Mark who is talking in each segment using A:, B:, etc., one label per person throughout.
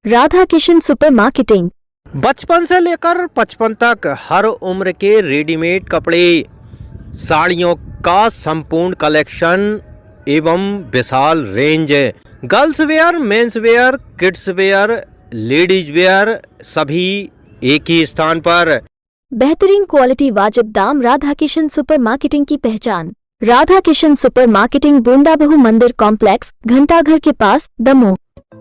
A: Radha Kishan super marketing.
B: बचपन से लेकर 55 तक हर उम्र के रेडीमेड कपड़े, साड़ियों का संपूर्ण कलेक्शन एवं विशाल range. Girls wear, men's wear, kids wear, ladies wear सभी एक ही स्थान पर।
A: बेहतरीन क्वालिटी, वाजिब दाम। राधा किशन सुपर मार्केटिंग की पहचान। राधा किशन सुपर मार्केटिंग, बूंदाबहू मंदिर कॉम्प्लेक्स, घंटाघर के पास, दमोह।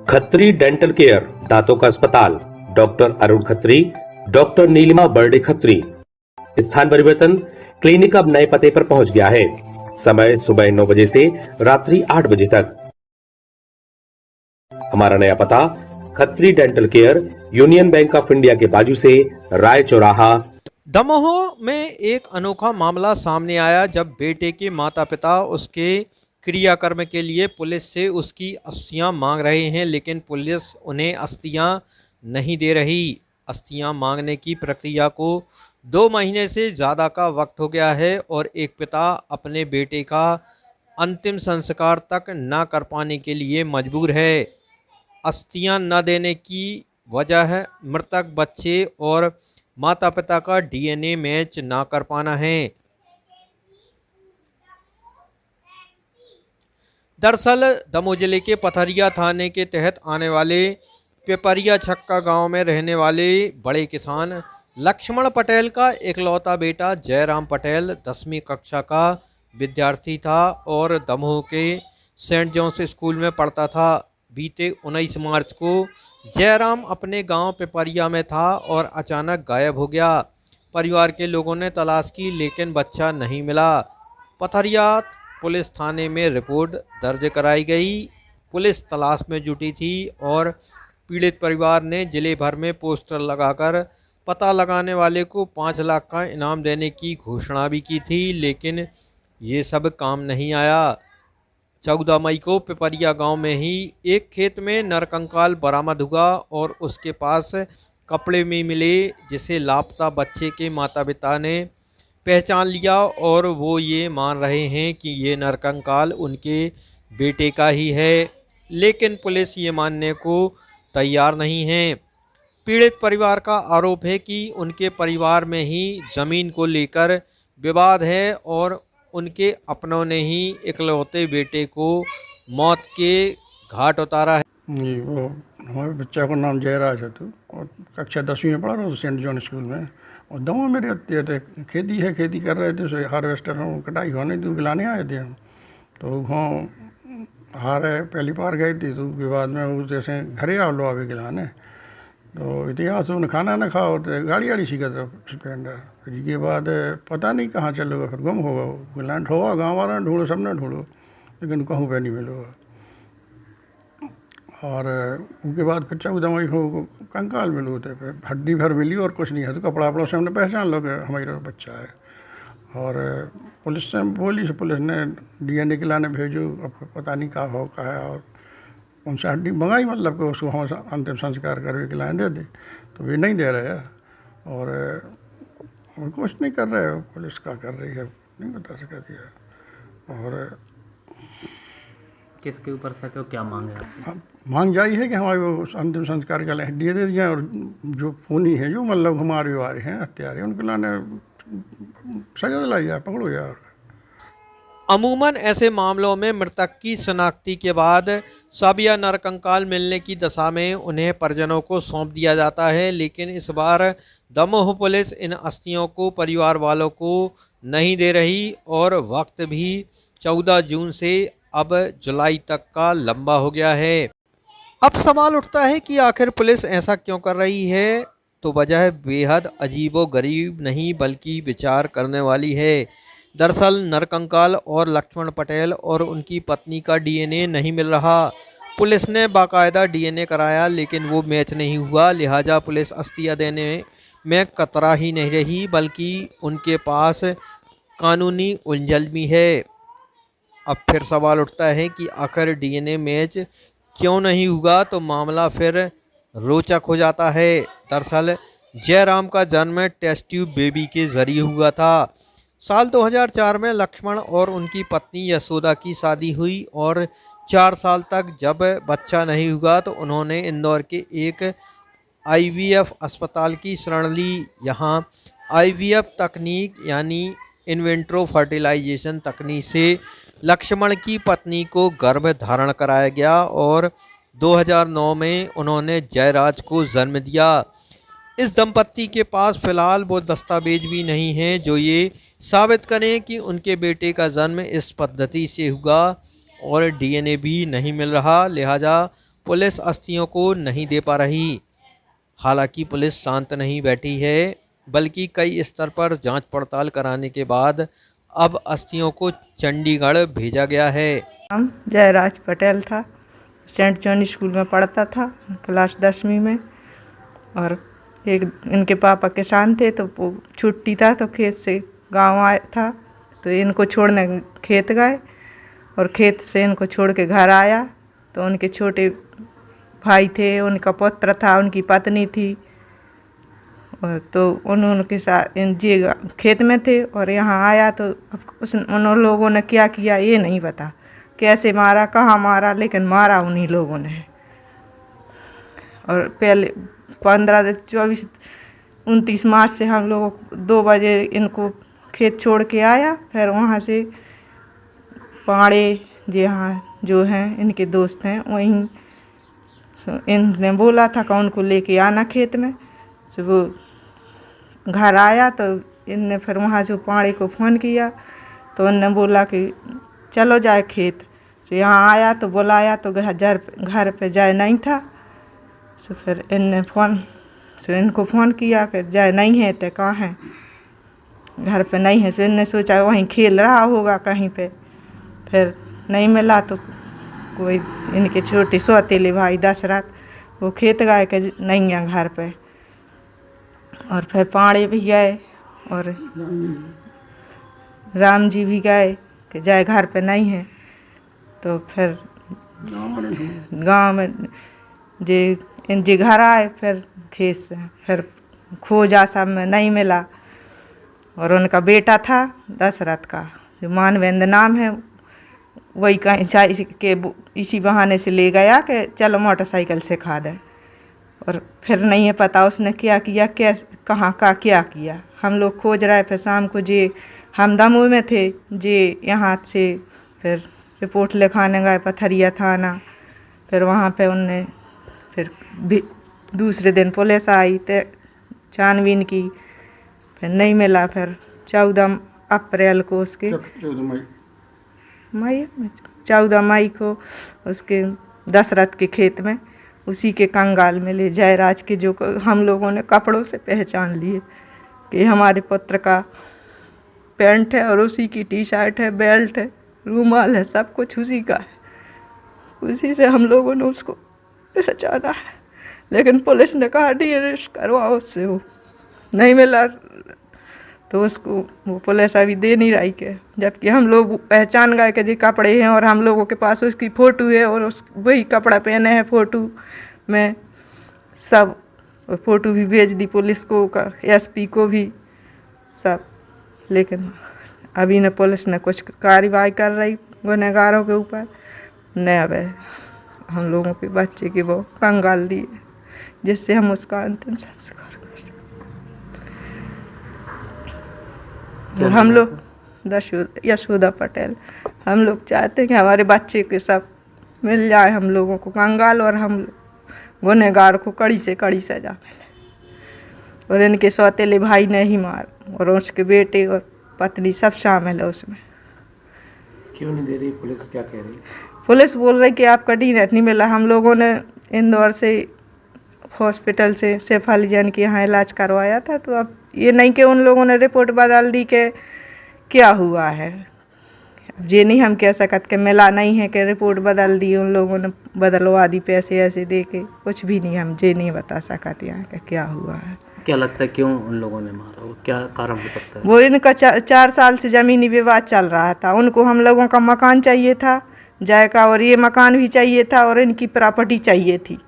C: खत्री डेंटल केयर, दांतों का अस्पताल, डॉक्टर अरुण खत्री, डॉक्टर नीलिमा बर्डे खत्री। स्थान परिवर्तन, क्लिनिक अब नए पते पर पहुंच गया है। समय सुबह 9 बजे से रात्रि 8 बजे तक। हमारा नया पता, Khatri dental care, union bank of India के बाजू से, राय चौराहा।
B: दमोह में एक अनोखा मामला सामने आया जब बेटे के माता पिता उसके क्रियाकर्म के लिए पुलिस से उसकी अस्थियां मांग रहे हैं, लेकिन पुलिस उन्हें अस्थियां नहीं दे रही। अस्थियां मांगने की प्रक्रिया को 2 महीने से ज़्यादा का वक्त हो गया है और एक पिता अपने बेटे का अंतिम संस्कार तक न कर पाने के लिए मजबूर है। अस्थियां न देने की वजह मृतक बच्चे और माता पिता का डीएनए मैच ना कर पाना है। दरअसल दमोह जिले के पथरिया थाने के तहत आने वाले पिपरिया छक्का गांव में रहने वाले बड़े किसान लक्ष्मण पटेल का इकलौता बेटा जयराम पटेल 10वीं कक्षा का विद्यार्थी था और दमोह के सेंट जॉन्स स्कूल में पढ़ता था। बीते 19 मार्च को जयराम अपने गांव पिपरिया में था और अचानक गायब हो गया। परिवार के लोगों ने तलाश की लेकिन बच्चा नहीं मिला। पथरिया पुलिस थाने में रिपोर्ट दर्ज कराई गई। पुलिस तलाश में जुटी थी और पीड़ित परिवार ने जिले भर में पोस्टर लगाकर पता लगाने वाले को 5 लाख का इनाम देने की घोषणा भी की थी, लेकिन ये सब काम नहीं आया। 14 मई को पिपरिया गांव में ही एक खेत में नरकंकाल बरामद हुआ और उसके पास कपड़े में मिले, जिसे लापता बच्चे के माता पिता ने पहचान लिया और वो ये मान रहे हैं कि ये नरकंकाल उनके बेटे का ही है, लेकिन पुलिस ये मानने को तैयार नहीं है। पीड़ित परिवार का आरोप है कि उनके परिवार में ही ज़मीन को लेकर विवाद है और उनके अपनों ने ही इकलौते बेटे को मौत के घाट उतारा है।
D: जी, वो हमारे बच्चा का नाम जयराज है तो और कक्षा 10वीं में पढ़ रहा था सेंट जॉन स्कूल में। और दमोह में रहते थे, खेती है, खेती कर रहे थे, सो हार्वेस्टर हम कटाई होने तो गिलाने आए थे हम। तो वहाँ हार है पहली बार गई थी, तो उसके बाद में वो जैसे घरे आओ लो अभी गिलाने, तो इतिहास उन्हें खाना न खाओ तो गाड़ी गाड़ी सीखा था स्प्लेंडर। फिर इसके बाद पता नहीं कहाँ चलोगा, फिर गुम होगा, गिलान ठोगा, गाँव वाला ढूंढो, सब ना ढूंढो, लेकिन कहूँ पे नहीं मिलोगा। और उसके बाद फिर 14 मई को कंकाल मिलो थे, फिर हड्डी भर मिली और कुछ नहीं है, तो कपड़ा वपड़ा से हमने पहचान लो कि हमारा बच्चा है। और पुलिस से बोली, से पुलिस ने डीएनए के भेजो, अब पता नहीं कहाँ हो कहा है, और उनसे हड्डी मंगाई, मतलब कि उसको हम अंतिम संस्कार करके के लाने दे दे, तो वे नहीं दे रहे हैं और कुछ नहीं कर रहे हो। पुलिस क्या कर रही है नहीं बता सका दिया। और
E: किसके ऊपर शक है, क्या मांग है?
D: मांग जाई है कि हमारे वो अंतिम संस्कार के लिए हड्डी दे दिए, और जो खूनी है, जो मतलब हमारे वारे हैं, हत्यारे, उनके लाने सजा दिलाई जाए, पकड़ो जाए।
B: अमूमन ऐसे मामलों में मृतक की शनाख्ती के बाद शव या नरकंकाल मिलने की दशा में उन्हें परिजनों को सौंप दिया जाता है, लेकिन इस बार दमोह पुलिस इन अस्थियों को परिवार वालों को नहीं दे रही और वक्त भी 14 जून से अब जुलाई तक का लंबा हो गया है। अब सवाल उठता है कि आखिर पुलिस ऐसा क्यों कर रही है, तो वजह बेहद अजीबोगरीब नहीं बल्कि विचार करने वाली है। दरअसल नरकंकाल और लक्ष्मण पटेल और उनकी पत्नी का डीएनए नहीं मिल रहा। पुलिस ने बाकायदा डीएनए कराया लेकिन वो मैच नहीं हुआ, लिहाजा पुलिस अस्थियां देने में कतरा ही नहीं रही, बल्कि उनके पास कानूनी उलझन भी है। अब फिर सवाल उठता है कि आखिर डीएनए मैच क्यों नहीं हुआ, तो मामला फिर रोचक हो जाता है। दरअसल जयराम का जन्म टेस्ट ट्यूब बेबी के जरिए हुआ था। साल 2004 में लक्ष्मण और उनकी पत्नी यशोदा की शादी हुई और 4 साल तक जब बच्चा नहीं हुआ तो उन्होंने इंदौर के एक आईवीएफ अस्पताल की शरण ली। यहाँ आईवीएफ तकनीक यानी इन्वेंट्रो फर्टिलाइजेशन तकनीक से लक्ष्मण की पत्नी को गर्भ धारण कराया गया और 2009 में उन्होंने जयराज को जन्म दिया। इस दंपत्ति के पास फिलहाल वो दस्तावेज भी नहीं हैं जो ये साबित करें कि उनके बेटे का जन्म इस पद्धति से हुआ और डीएनए भी नहीं मिल रहा, लिहाजा पुलिस अस्थियों को नहीं दे पा रही। हालांकि पुलिस शांत नहीं बैठी है बल्कि कई स्तर पर जांच पड़ताल कराने के बाद अब अस्थियों को चंडीगढ़ भेजा गया है।
F: नाम जयराज पटेल था, सेंट जॉन स्कूल में पढ़ता था, क्लास 10वीं में। और एक इनके पापा किसान थे तो वो छुट्टी था तो खेत से गांव आया था तो इनको छोड़ने खेत गए और खेत से इनको छोड़ के घर आया तो उनके छोटे भाई थे, उनका पुत्र था, उनकी पत्नी थी। और तो उनके साथ जी खेत में थे और यहाँ आया तो उन लोगों ने क्या किया ये नहीं पता, कैसे मारा, कहाँ मारा, लेकिन मारा उन्हीं लोगों ने। और पहले 29 मार्च से हम लोग 2 बजे इनको खेत छोड़ के आया, फिर वहाँ से पाड़े जहाँ जो हैं इनके दोस्त हैं वहीं इनने बोला था कि उनको लेके आना खेत में। सो वो घर आया तो इनने फिर वहाँ से पाड़े को फ़ोन किया तो उनने बोला कि चलो जाए खेत। सो यहाँ आया तो बुलाया तो घर पे जाए नहीं था। सो फिर इनको फ़ोन किया कि जाए नहीं है तो कहाँ है, घर पे नहीं है। सो इनने सोचा वहीं खेल रहा होगा कहीं पे, फिर नहीं मिला तो कोई इनके छोटे सौतेले भाई दशरथ वो खेत गए कि नहीं है घर पे। और फिर पाड़े भी गए और राम जी भी गए कि जाए घर पे नहीं है। तो फिर गांव में जे घर आए फिर खेत से फिर खोजा सब में नहीं मिला। और उनका बेटा था दशरथ का जो मानवेंद्र नाम है, वही कहीं के इसी बहाने से ले गया कि चलो मोटरसाइकिल सिखा दे। और फिर नहीं है पता उसने क्या किया, कहाँ का क्या किया। हम लोग खोज रहे फिर शाम को जे हम दमोह में थे जे यहाँ से फिर रिपोर्ट लिखाने गए पथरिया थाना। फिर वहाँ पे उनने फिर दूसरे दिन पुलिस आई तो छानबीन की, फिर नहीं मिला। फिर 14 अप्रैल को उसके 14 मई को उसके दशरथ के खेत में उसी के कंगाल में ले जयराज के, जो हम लोगों ने कपड़ों से पहचान लिए कि हमारे पुत्र का पैंट है और उसी की टी-शर्ट है, बेल्ट है, रूमाल है, सब कुछ उसी का है। उसी से हम लोगों ने उसको पहचाना है। लेकिन पुलिस ने कहा डीएनए करवाओ उससे, वो नहीं मिला तो उसको वो पुलिस अभी दे नहीं रही के, जबकि हम लोग पहचान गए कि जी कपड़े हैं और हम लोगों के पास उसकी फ़ोटो है और उस वही कपड़ा पहने हैं फ़ोटो में सब। और फ़ोटो भी भेज दी पुलिस को, एसपी को भी सब। लेकिन अभी न पुलिस ने कुछ कार्रवाई कर रही गुनहगारों के ऊपर न। अब हम लोगों के बच्चे की वो कंगाल दिए जिससे हम उसका अंतिम संस्कार कर सकें। हम लोग यशोदा पटेल, हम लोग चाहते हैं कि हमारे बच्चे के सब मिल जाए हम लोगों को कंगाल, और हम गुनहगार को कड़ी से कड़ी सजा मिले। और इनके सौतेले भाई ने ही मार और उसके बेटे और पत्नी सब शामिल है उसमें।
E: क्यों नहीं दे रही पुलिस, क्या कह रही?
F: पुलिस बोल रही कि आपका डीएनए नहीं मिला। हम लोगों ने इंदौर से हॉस्पिटल से सैफ अली जान के यहाँ इलाज करवाया था, तो अब ये नहीं कि उन लोगों ने रिपोर्ट बदल दी कि क्या हुआ है। अब ये नहीं हम कह सकते कि मिला नहीं है कि रिपोर्ट बदल दी उन लोगों ने, बदलवा दी पैसे ऐसे दे के, कुछ भी नहीं हम ये नहीं बता सकते यहाँ कि क्या हुआ है।
E: क्या लगता है क्यों उन लोगों ने मारा, वो क्या कारण हो सकता है?
F: वो इनका 4 साल से ज़मीनी विवाद चल रहा था। उनको हम लोगों का मकान चाहिए था जायका, और ये मकान भी चाहिए था और इनकी प्रॉपर्टी चाहिए थी।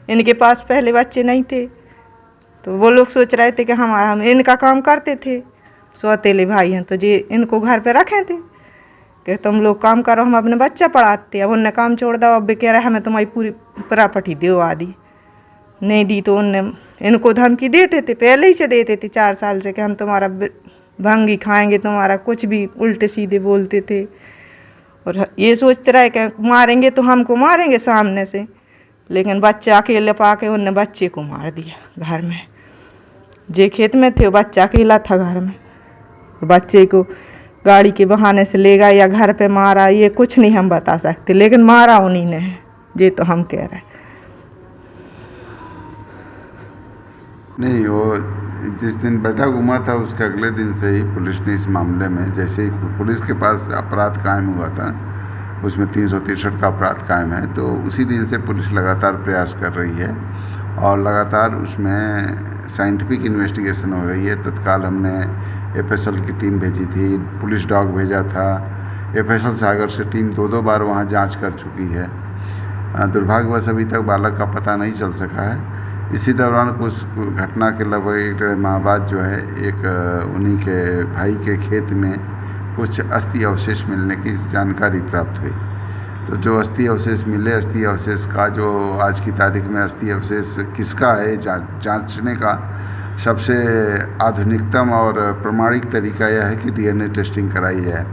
F: इनके पास पहले बच्चे नहीं थे तो वो लोग सोच रहे थे कि हम इनका काम करते थे सौतेले भाई हैं, तो जे इनको घर पे रखे थे कि तुम लोग काम करो, हम अपने बच्चा पढ़ाते। अब उनने काम छोड़ दिया, अब कह रहा है हमें तुम्हारी पूरी प्रॉपर्टी दो आदि। नहीं दी तो उनने इनको धमकी देते थे, पहले ही से देते थे 4 साल से कि हम तुम्हारा भंगी खाएंगे, तुम्हारा कुछ भी उल्टे सीधे बोलते थे। और ये सोचते रहे कि मारेंगे तो हमको मारेंगे सामने से, लेकिन बच्चा अकेले पाके उनने बच्चे को मार दिया घर में। जे खेत में थे वो बच्चा अकेला था घर में, बच्चे को गाड़ी के बहाने से ले गया या घर पे मारा, ये कुछ नहीं हम बता सकते, लेकिन मारा उन्हीं ने है, ये तो हम कह रहे हैं।
G: नहीं, वो जिस दिन बेटा गुमा था उसके अगले दिन से ही पुलिस ने इस मामले में, जैसे ही पुलिस के पास अपराध कायम हुआ था, उसमें 363 का अपराध कायम है, तो उसी दिन से पुलिस लगातार प्रयास कर रही है और लगातार उसमें साइंटिफिक इन्वेस्टिगेशन हो रही है। तत्काल हमने एफएसएल की टीम भेजी थी, पुलिस डॉग भेजा था, एफएसएल सागर से टीम 2 बार वहाँ जांच कर चुकी है। दुर्भाग्यवश अभी तक बालक का पता नहीं चल सका है। इसी दौरान कुछ घटना के लगभग 1-1.5 माह बाद जो है एक उन्हीं के भाई के खेत में कुछ अस्थि अवशेष मिलने की जानकारी प्राप्त हुई। तो जो अस्थि अवशेष मिले, अस्थि अवशेष का जो आज की तारीख में अस्थि अवशेष किसका है जांचने का सबसे आधुनिकतम और प्रमाणिक तरीका यह है कि डीएनए टेस्टिंग कराई जाए।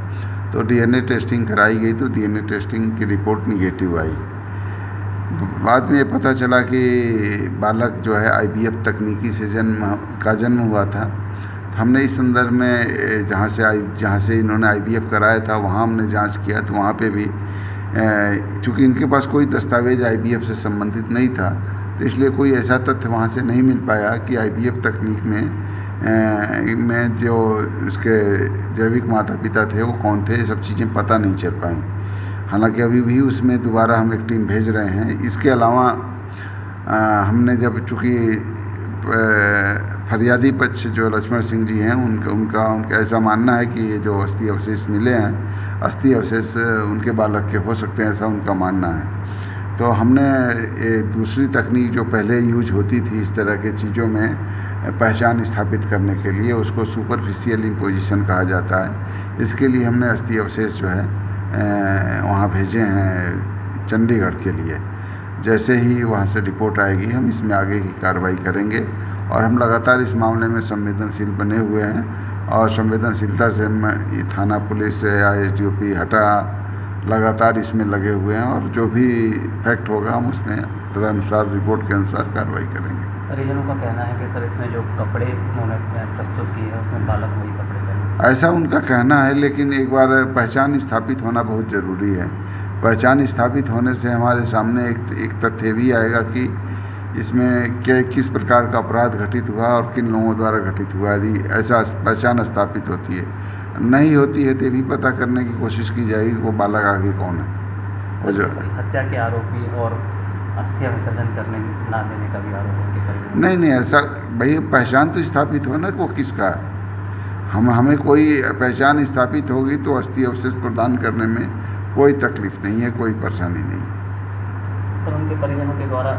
G: तो डीएनए टेस्टिंग कराई गई तो डीएनए टेस्टिंग की रिपोर्ट निगेटिव आई। बाद में ये पता चला कि बालक जो है आईवीएफ तकनीकी से जन्म हुआ था। तो हमने इस संदर्भ में जहाँ से इन्होंने आईवीएफ कराया था वहाँ हमने जांच किया, तो वहाँ पे भी चूँकि इनके पास कोई दस्तावेज आईवीएफ से संबंधित नहीं था, तो इसलिए कोई ऐसा तथ्य वहाँ से नहीं मिल पाया कि आईवीएफ तकनीक में जो उसके जैविक माता पिता थे वो कौन थे, ये सब चीज़ें पता नहीं चल पाई। हालांकि अभी भी उसमें दोबारा हम एक टीम भेज रहे हैं। इसके अलावा हमने जब चूँकि फरियादी पक्ष जो लक्ष्मण सिंह जी हैं उनका ऐसा मानना है कि ये जो अस्थि अवशेष मिले हैं, अस्थि अवशेष उनके बालक के हो सकते हैं, ऐसा उनका मानना है। तो हमने ये दूसरी तकनीक जो पहले यूज होती थी इस तरह के चीज़ों में पहचान स्थापित करने के लिए, उसको सुपरफिशियल इम्पोजिशन कहा जाता है। इसके लिए हमने अस्थि अवशेष जो है वहाँ भेजे हैं चंडीगढ़ के लिए। जैसे ही वहाँ से रिपोर्ट आएगी हम इसमें आगे की कार्रवाई करेंगे और हम लगातार इस मामले में संवेदनशील बने हुए हैं और संवेदनशीलता से हम थाना पुलिस या एसडीओपी हटा लगातार इसमें लगे हुए हैं और जो भी फैक्ट होगा हम उसमें तदनुसार रिपोर्ट के अनुसार कार्रवाई करेंगे।
E: परिजनों का कहना है कि सर इसमें जो कपड़े उन्होंने प्रस्तुत किए हैं उसमें बालक वही कपड़े पहने,
G: ऐसा उनका कहना है, लेकिन एक बार पहचान स्थापित होना बहुत ज़रूरी है। पहचान स्थापित होने से हमारे सामने एक तथ्य भी आएगा कि इसमें किस प्रकार का अपराध घटित हुआ और किन लोगों द्वारा घटित हुआ। यदि ऐसा पहचान स्थापित होती है, नहीं होती है तो भी पता करने की कोशिश की जाएगी वो बालक आगे कौन है। और जो
E: हत्या के आरोपी और अस्थि विसर्जन करने ना देने का भी आरोप उनके परिजन।
G: नहीं, ऐसा भाई पहचान तो स्थापित हो ना कि वो किसका है। हमें कोई पहचान स्थापित होगी तो अस्थि अवशेष प्रदान करने में कोई तकलीफ नहीं है, कोई परेशानी नहीं है।
E: सर उनके परिजनों के द्वारा